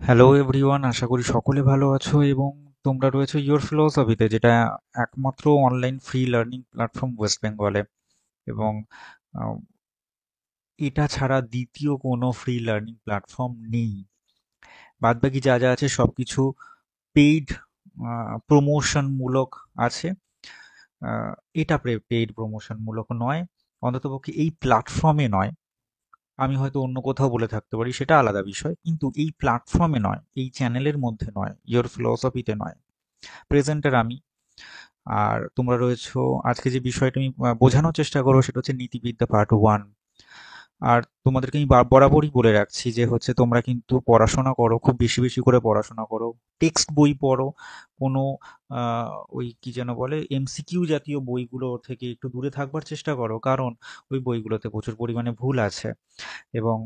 Hello everyone, আশা করি সকলে ভালো আছো এবং তোমরা রয়েছো ইওর ফিলোসফিতে, যেটা একমাত্র online free learning platform West বেঙ্গলে। এবং আহ, এটা ছাড়া দ্বিতীয় কোনো ফ্রি লার্নিং প্ল্যাটফর্ম নেই। বাদবাকি যা যা আছে সবকিছু পেইড প্রমোশন মূলক আছে। আহ, এটা পেইড প্রমোশন মূলক নয়, অন্ততপক্ষে এই প্ল্যাটফর্মে নয়। আমি হয়তো অন্য কোথাও বলে থাকতে পারি, সেটা আলাদা বিষয়, কিন্তু এই প্ল্যাটফর্মে নয়, এই চ্যানেলের মধ্যে নয়, ইওর ফিলোসফিতে নয়। প্রেজেন্টার আমি। আর তোমরা রয়েছো। আজকে যে বিষয়টা আমি বোঝানোর চেষ্টা করবো সেটা হচ্ছে নীতিবিদ্যা পার্ট 1। আর তোমাদেরকে আমি বরাবরই বলে রাখছি যে হচ্ছে তোমরা কিন্তু পড়াশোনা করো, খুব বেশি বেশি করে পড়াশোনা করো। টেক্সট বই পড়ো। কোনো ওই কি যেন বলে এমসিকিউ জাতীয় বইগুলো থেকে একটু দূরে থাকবার চেষ্টা করো, কারণ ওই বইগুলোতে প্রচুর পরিমাণে ভুল আছে। এবং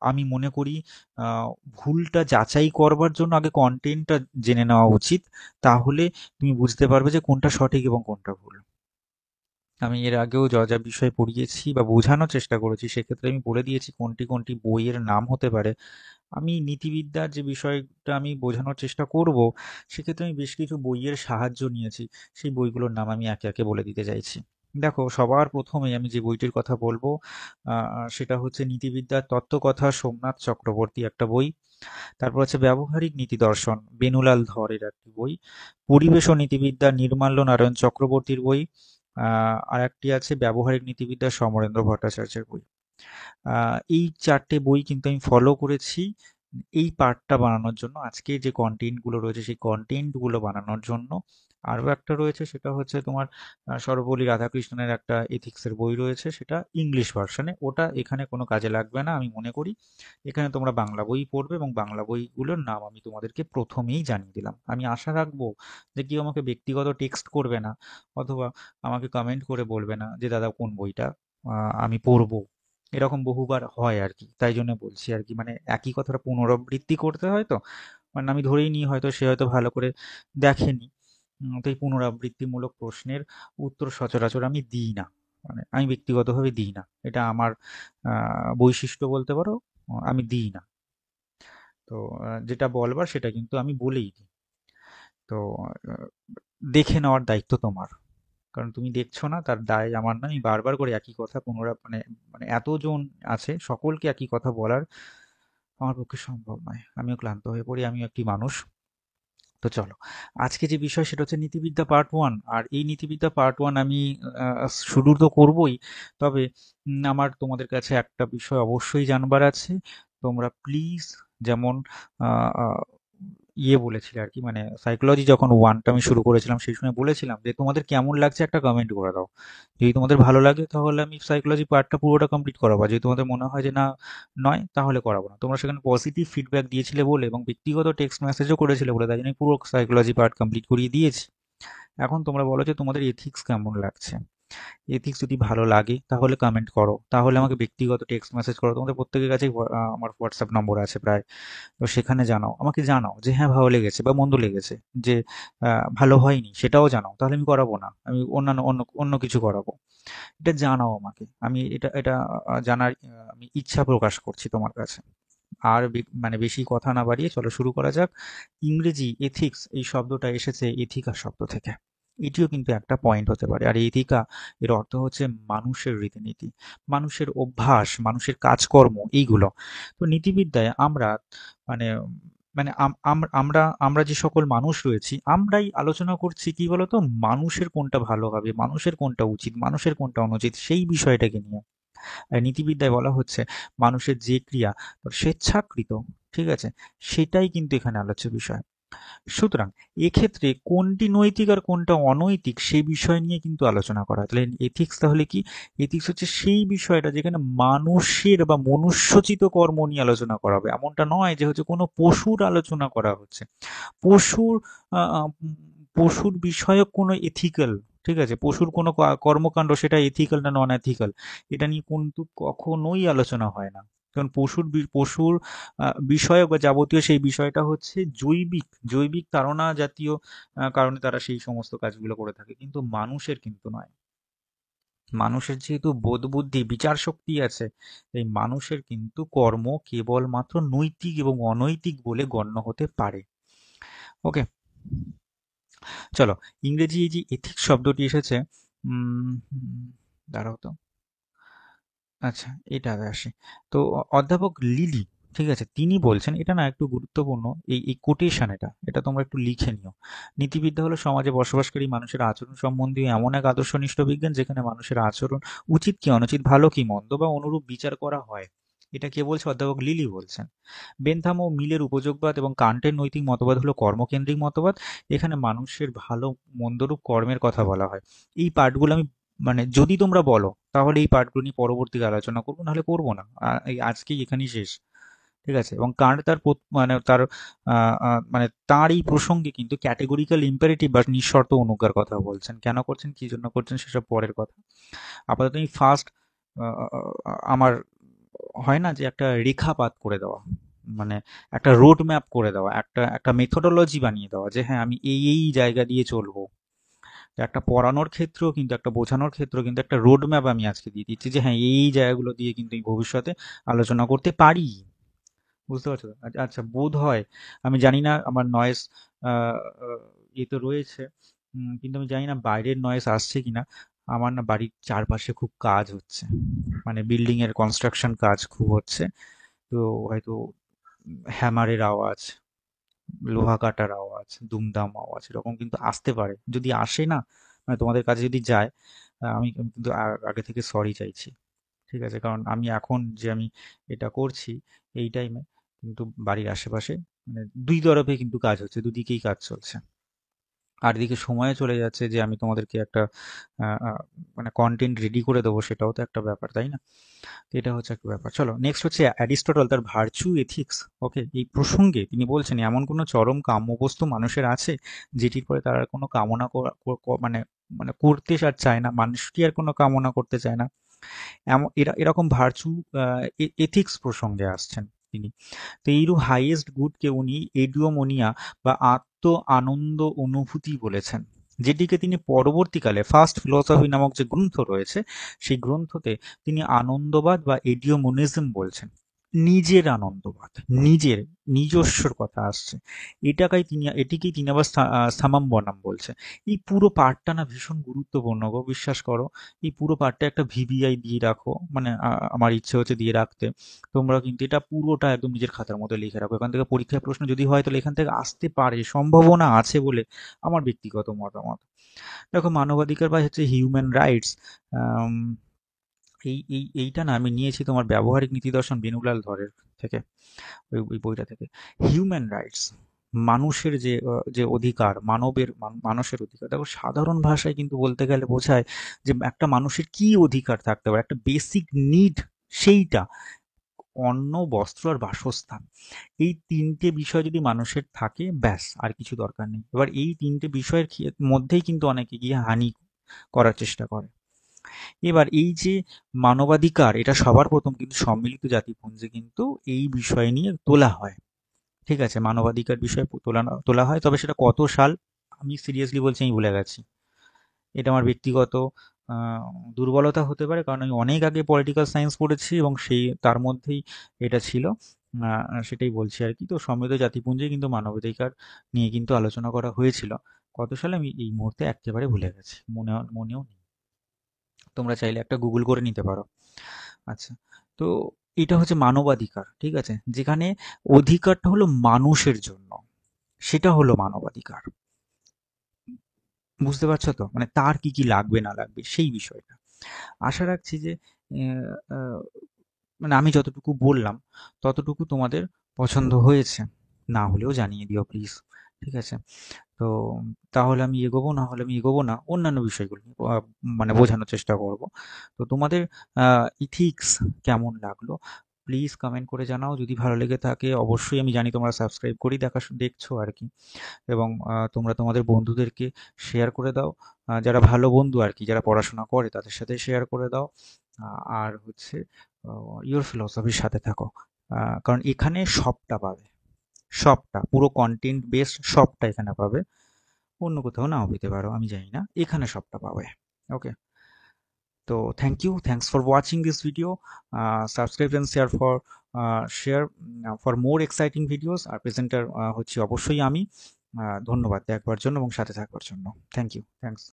আমি মনে করি আহ, ভুলটা যাচাই করবার জন্য আগে কন্টেন্টটা জেনে নেওয়া উচিত। তাহলে তুমি বুঝতে পারবে যে কোনটা সঠিক এবং কোনটা ভুল। আমি এর আগেও যা যা বিষয় পড়িয়েছি বা বোঝানোর চেষ্টা করেছি, সেক্ষেত্রে আমি বলে দিয়েছি কোনটি কোনটি বইয়ের নাম হতে পারে। আমি নীতিবিদ্যার যে বিষয়টা আমি বোঝানোর চেষ্টা করব, সেক্ষেত্রে আমি বেশ কিছু বইয়ের সাহায্য নিয়েছি। সেই বইগুলোর নাম আমি একে একে বলে দিতে চাইছি। দেখো, সবার প্রথমে আমি যে বইটির কথা বলবো সেটা হচ্ছে নীতিবিদ্যার তত্ত্বকথা, সোমনাথ চক্রবর্তী একটা বই। তারপর হচ্ছে ব্যবহারিক নীতি দর্শন, বেনুলাল ধরের একটি বই। পরিবেশ ও নীতিবিদ্যা, নির্মাল্য নারায়ণ চক্রবর্তীর বই। আর একটি আছে ব্যবহারিক নীতিবিদ্যা, সমরেন্দ্র ভট্টাচার্যের বই। এই 4টে বই কিন্তু আমি ফলো করেছি এই পার্টটা বানানোর জন্য। আজকে যে কন্টেন্ট গুলো রয়েছে সেই কন্টেন্ট গুলো বানানোর জন্য। আরো একটা রয়েছে, সেটা হচ্ছে তোমার সর্বপল্লী রাধাকৃষ্ণনের একটা এথিক্স এর বই রয়েছে, সেটা ইংলিশ ভার্সনে। ওটা এখানে কোনো কাজে লাগবে না আমি মনে করি। এখানে তোমরা বাংলা বই পড়বে এবং বাংলা বইগুলোর নাম আমি তোমাদেরকে প্রথমেই জানিয়ে দিলাম। আমি আশা রাখবো যে কেউ আমাকে ব্যক্তিগত টেক্সট করবে না, অথবা আমাকে কমেন্ট করে বলবে না যে দাদা কোন বইটা আমি পড়বো। এরকম বহুবার হয় আর কি, তাই জন্য বলছি আর কি, মানে একই কথাটা পুনরাবৃত্তি করতে হয় তো। মানে আমি ধরেই নিই হয়তো সে হয়তো ভালো করে দেখেনি। তো এই পুনরাবৃত্তিমূলক প্রশ্নের উত্তর সচরাচর আমি দিই না। মানে আমি ব্যক্তিগতভাবে দিই না, এটা আমার বৈশিষ্ট্য বলতে পারো। আমি দিই না। তো যেটা বলবার সেটা কিন্তু আমি বলেই দিই। তো আহ, দেখে নেওয়ার দায়িত্ব তোমার, কারণ তুমি দেখছো না তার দায় আমার না। আমি বারবার করে একই কথা মানে মানে এতজন আছে, সকলকে একই কথা বলার আমার পক্ষে সম্ভব নয়। আমিও ক্লান্ত হয়ে পড়ি, আমিও একটি মানুষ। তো চলো, আজকে যে বিষয় সেটা হচ্ছে নীতিবিদ্যা পার্ট 1। আর এই নীতিবিদ্যা পার্ট 1 আমি শুরু তো করবই, তবে আমার তোমাদের কাছে একটা বিষয় অবশ্যই জানবার আছে। তোমরা প্লিজ, যেমন আহ, আহ, বলেছিলে আর কি, মানে সাইকোলজি যখন 1টা আমি শুরু করেছিলাম সেই সময় বলেছিলাম যে তোমাদের কেমন লাগছে একটা কমেন্ট করে দাও। যদি তোমাদের ভালো লাগে তাহলে আমি সাইকোলজি পার্টটা পুরোটা কমপ্লিট করাবো, যদি তোমাদের মনে হয় যে না, নয়, তাহলে করাবো না। তোমরা সেখানে পজিটিভ ফিডব্যাক দিয়েছিলে বলে এবং ব্যক্তিগত টেক্সট মেসেজও করেছিলে বলে, তাই জন্য আমি পুরো সাইকোলজি পার্ট কমপ্লিট করিয়ে দিয়েছি। এখন তোমরা বলো যে তোমাদের এথিক্স কেমন লাগছে। এথিক্স যদি ভালো লাগে তাহলে কমেন্ট করো, তাহলে আমাকে ব্যক্তিগত টেক্সট মেসেজ করো। তোমাদের প্রত্যেকের কাছে আমার হোয়াটসঅ্যাপ নম্বর আছে প্রায়। তো সেখানে জানাও, আমাকে জানাও যে হ্যাঁ ভালো লেগেছে বা মন্দ লেগেছে। যে ভালো হয়নি সেটাও জানাও, তাহলে আমি করাবো না, আমি অন্যান্য অন্য অন্য কিছু করাবো। এটা জানাও আমাকে, আমি এটা এটা জানার আমি ইচ্ছা প্রকাশ করছি তোমার কাছে। আর মানে বেশি কথা না বাড়িয়ে চলো শুরু করা যাক। ইংরেজি এথিক্স এই শব্দটা এসেছে এথিকা শব্দ থেকে। এটিও কিন্তু একটা পয়েন্ট হতে পারে। আর এথিকা এর অর্থ হচ্ছে মানুষের রীতিনীতি, মানুষের অভ্যাস, মানুষের কাজকর্ম, এইগুলো। তো নীতিবিদ্যায় আমরা মানে মানে আমরা আমরা যে সকল মানুষ রয়েছি আমরাই আলোচনা করছি কি বলতো, মানুষের কোনটা ভালো হবে, মানুষের কোনটা উচিত, মানুষের কোনটা অনুচিত, সেই বিষয়টাকে নিয়ে। আর নীতিবিদ্যায় বলা হচ্ছে মানুষের যে ক্রিয়া তার স্বেচ্ছাকৃত, ঠিক আছে, সেটাই কিন্তু এখানে আলোচ্য বিষয়। সুতরাং এক্ষেত্রে কোনটি নৈতিক আর কোনটা অনৈতিক সেই বিষয় নিয়ে কিন্তু আলোচনা করা হয়। তাহলে এথিক্স তাহলে কি? এথিক্স হচ্ছে সেই বিষয়টা যেখানে মানুষের বা মনুষ্যচিত কর্ম নিয়ে আলোচনা করা হবে। এমনটা নয় যে হচ্ছে কোনো পশুর আলোচনা করা হচ্ছে। পশুর আহ, আহ, উম, পশুর বিষয়ক কোনো এথিক্যাল, ঠিক আছে, পশুর কোনো কর্মকাণ্ড সেটা এথিক্যাল না নন এথিক্যাল, এটা নিয়ে কিন্তু কখনোই আলোচনা হয় না। কারণ পশুর বিষয়ক বা যাবতীয় সেই বিষয়টা হচ্ছে জৈবিক জৈবিক তাড়না জাতীয় কারণে তারা সেই সমস্ত কাজগুলো করে থাকে, কিন্তু মানুষের কিন্তু নয়। মানুষের যেহেতু বোধ বুদ্ধি বিচার শক্তি আছে, এই মানুষের কিন্তু কর্ম কেবলমাত্র নৈতিক এবং অনৈতিক বলে গণ্য হতে পারে। ওকে, চলো, ইংরেজি এই যে এথিক্স শব্দটি এসেছে, দাঁড়াও তো, আচ্ছা, এটাতে আসি। তো অধ্যাপক লিলি, ঠিক আছে, তিনি বলছেন, এটা না একটু গুরুত্বপূর্ণ, এই কোটেশন, এটা তোমরা একটু লিখে নিও। নীতিবিদ্যা হলো সমাজে বসবাসকারী মানুষের আচরণ সম্বন্ধীয় এমন এক আদর্শনিষ্ঠ বিজ্ঞান যেখানে মানুষের আচরণ উচিত কি অনুচিত, ভালো কি মন্দ বা অনুরূপ বিচার করা হয়। এটা কে বলছে? অধ্যাপক লিলি বলছেন। বেনথাম ও মিলের উপযোগবাদ এবং কান্টের নৈতিক মতবাদ হলো কর্মকেন্দ্রিক মতবাদ। এখানে মানুষের ভালো মন্দরূপ কর্মের কথা বলা হয়। এই পাঠগুলো আমি, মানে যদি তোমরা বলো তাহলে এই পাঠগুলো নিয়ে পরবর্তীতে আলোচনা করবো, নাহলে করবো না। এই আজকেই এখানেই শেষ। ঠিক আছে? এবং কান্ট তার মানে তার মানে তার এই প্রসঙ্গে কিন্তু ক্যাটেগরিক্যাল ইম্পারেটিভ বা নিঃশর্ত অনুজ্ঞার কথা বলছেন। কেন করছেন, কি জন্য করছেন, সেসব পরের কথা। আপাতত এই ফার্স্ট আমার হয় না যে একটা রেখাপাত করে দেওয়া, মানে একটা রোড ম্যাপ করে দেওয়া, একটা একটা মেথোডোলজি বানিয়ে দেওয়া, যে হ্যাঁ আমি এই জায়গা দিয়ে চলবো। একটা পড়ানোর ক্ষেত্রেও কিন্তু, একটা বোঝানোর ক্ষেত্রেও কিন্তু একটা রোড ম্যাপ আমি আজকে দিয়ে দিচ্ছি, যে হ্যাঁ এই জায়গাগুলো দিয়ে কিন্তু এই ভবিষ্যতে আলোচনা করতে পারি। বুঝতে পারছো তো? আচ্ছা, বোধ হয়, আমি জানি না আমার নয়েজ ইয়ে তো রয়েছে, কিন্তু আমি জানি না বাইরের নয়েজ আসছে কিনা। আমার না বাড়ির চারপাশে খুব কাজ হচ্ছে, মানে বিল্ডিং এর কনস্ট্রাকশন কাজ খুব হচ্ছে। তো হয়তো হ্যামারের আওয়াজ, লোহা কাটার আওয়াজ, দুমদাম আওয়াজ এরকম কিন্তু আসতে পারে। যদি আসে না, মানে তোমাদের কাছে যদি যায়, আমি কিন্তু আগে থেকে সরি চাইছি। ঠিক আছে? কারণ আমি এখন যে আমি এটা করছি এই টাইমে কিন্তু বাড়ির আশেপাশে, মানে দুই তরফে কিন্তু কাজ হচ্ছে, দুদিকেই কাজ চলছে। আর এদিকে সময় চলে যাচ্ছে যে আমি তোমাদেরকে একটা আহ, আহ, মানে কন্টেন্ট রেডি করে দেবো, সেটাও তো একটা ব্যাপার, তাই না? তো এটা হচ্ছে একটা ব্যাপার। চলো, নেক্সট হচ্ছে অ্যারিস্টটল তার ভার্চু এথিক্স। ওকে, এই প্রসঙ্গে তিনি বলছেন, এমন কোনো চরম কাম্যবস্তু মানুষের আছে যেটির পরে তারা আর কোনো কামনা মানে মানে করতে আর চায় না, মানুষটি আর কোনো কামনা করতে চায় না। এরকম ভার্চু এথিক্স প্রসঙ্গে আসছেন তিনি। তো এইরূপ হাইয়েস্ট গুডকে উনি এডিওমোনিয়া বা আত্ম আনন্দ অনুভূতি বলেছেন, যেটিকে তিনি পরবর্তীকালে ফার্স্ট ফিলসফি নামক যে গ্রন্থ রয়েছে, সেই গ্রন্থতে তিনি আনন্দবাদ বা এডিওমোনিজম বলছেন। নিজের আনন্দবাদ, নিজের নিজস্বর কথা আসছে। এটিকেই তিনি আবার সামাম বনাম বলছে। এই পুরো পাঠটা না ভীষণ গুরুত্বপূর্ণ গো, বিশ্বাস করো। এই পুরো পার্টটা একটা ভিভিআই দিয়ে রাখো, মানে আমার ইচ্ছে হচ্ছে দিয়ে রাখতে। তোমরা কিন্তু এটা পুরোটা একদম নিজের খাতার মধ্যে লিখে রাখো। এখান থেকে পরীক্ষায় প্রশ্ন যদি হয় তাহলে এখান থেকে আসতে পারে, সম্ভাবনা আছে বলে আমার ব্যক্তিগত মতামত। দেখো, মানবাধিকার বা হচ্ছে হিউম্যান রাইটস, এইটা না আমি নিয়েছি তোমার ব্যবহারিক নীতি দর্শন বেনুলাল ধরের থেকে, ওই বইটা থেকে। হিউম্যান রাইটস, মানুষের যে অধিকার, মানুষের অধিকার, দেখো সাধারণ ভাষায় কিন্তু বলতে গেলে বোঝায় যে একটা মানুষের কি অধিকার থাকতে পারে, একটা বেসিক নিড, সেইটা অন্ন, বস্ত্র আর বাসস্থান। এই তিনটে বিষয় যদি মানুষের থাকে, ব্যাস আর কিছু দরকার নেই। এবার এই তিনটে বিষয়ের মধ্যেই কিন্তু অনেকে গিয়ে হানি করার চেষ্টা করে। এবার এই যে মানবাধিকার, এটা সবার প্রথম কিন্তু সম্মিলিত জাতিপুঞ্জে কিন্তু এই বিষয় নিয়ে তোলা হয়। ঠিক আছে, মানবাধিকার বিষয়ে তোলা হয়, তবে সেটা কত সাল আমি সিরিয়াসলি বলছি আমি ভুলে গেছি। এটা আমার ব্যক্তিগত আহ, দুর্বলতা হতে পারে, কারণ আমি অনেক আগে পলিটিক্যাল সায়েন্স পড়েছি এবং সেই তার মধ্যেই এটা ছিল। সেটাই বলছি আর কি। তো সমৃদ্ধ জাতিপুঞ্জে কিন্তু মানবাধিকার নিয়ে কিন্তু আলোচনা করা হয়েছিল। কত সালে আমি এই মুহূর্তে একেবারে ভুলে গেছি, মনেও নেই। তোমরা চাইলে একটা গুগল করে নিতে পারো। আচ্ছা, তো এটা হচ্ছে মানবাধিকার, ঠিক আছে, যেখানে অধিকারটা হলো মানুষের জন্য, সেটা হলো মানবাধিকার। বুঝতে পারছো তো? মানে তার কি কি লাগবে না লাগবে সেই বিষয়টা। আশা রাখছি যে আহ, আহ, মানে আমি যতটুকু বললাম ততটুকু তোমাদের পছন্দ হয়েছে। না হলেও জানিয়ে দিও প্লিজ। ঠিক আছে? তো তাহলে আমি এগোবো, না হলে আমি এগোবো না, অন্যান্য বিষয়গুলো নিয়ে মানে বোঝানোর চেষ্টা করব। তো তোমাদের ইথিক্স কেমন লাগলো প্লিজ কমেন্ট করে জানাও। যদি ভালো লেগে থাকে অবশ্যই, আমি জানি তোমরা সাবস্ক্রাইব করেই দেখছো আর কি। এবং তোমরা তোমাদের বন্ধুদেরকে শেয়ার করে দাও, যারা ভালো বন্ধু আর কি, যারা পড়াশোনা করে তাদের সাথে শেয়ার করে দাও। আর হচ্ছে ইওর ফিলসফির সাথে থাকো, কারণ এখানে সবটা পাবে, সবটা পুরো কন্টেন্ট বেসড সবটা এখানে পাবে। অন্য কোথাও নাও পেতে পারো, আমি জানি না, এখানে সবটা পাবে। ওকে, তো thanks for watching this video. Subscribe and share for more exciting videos. আর প্রেজেন্টার হচ্ছে অবশ্যই আমি। ধন্যবাদ দেখবার জন্য এবং সাথে থাকবার জন্য। থ্যাংকস।